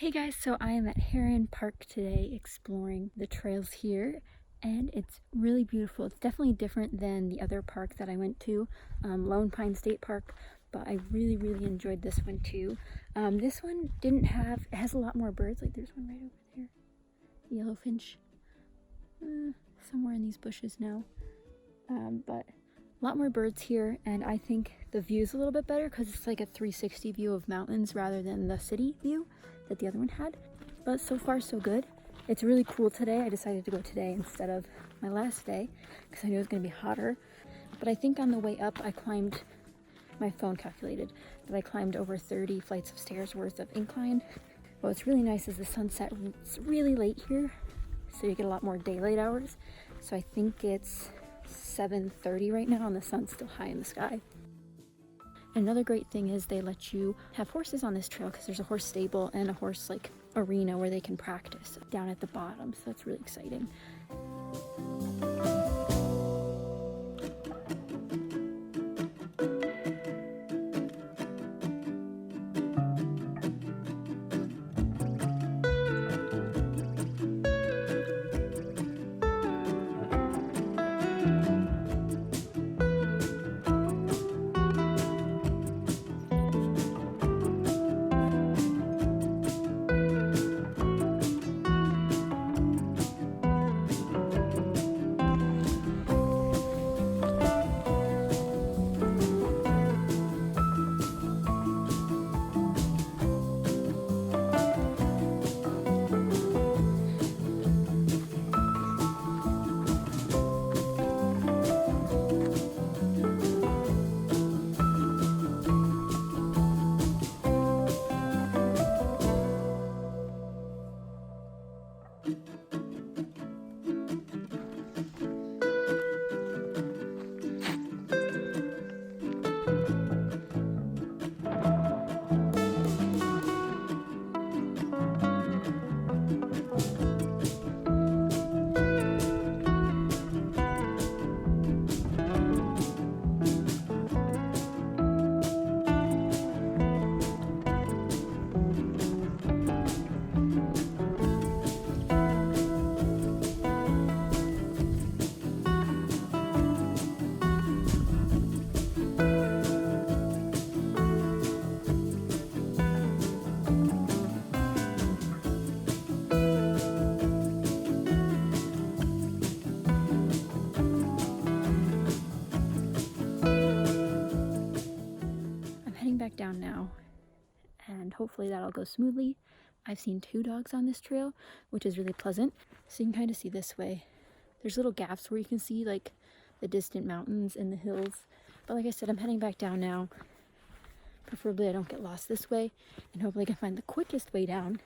Hey guys, so I am at Herron Park today exploring the trails here, and it's really beautiful. It's definitely different than the other park that I went to, Lone Pine State Park, but I really enjoyed this one too. This one it has a lot more birds. Like there's one right over there, yellow finch, somewhere in these bushes now, but a lot more birds here, and I think the view's a little bit better because it's like a 360 view of mountains rather than the city view that the other one had. But so far so good. It's really cool today. I decided to go today instead of my last day because I knew it was going to be hotter. But I think on the way up I climbed, my phone calculated that I climbed over 30 flights of stairs worth of incline. What's really nice is the sunset. It's really late here, so you get a lot more daylight hours. So I think it's 7:30 right now and the sun's still high in the sky. Another great thing is they let you have horses on this trail because there's a horse stable and a horse like arena where they can practice down at the bottom, so that's really exciting. Back down now, and hopefully that'll go smoothly. I've seen 2 dogs on this trail, which is really pleasant. So you can kind of see this way. There's little gaps where you can see like the distant mountains and the hills. But like I said, I'm heading back down now. Preferably I don't get lost this way, and hopefully I can find the quickest way down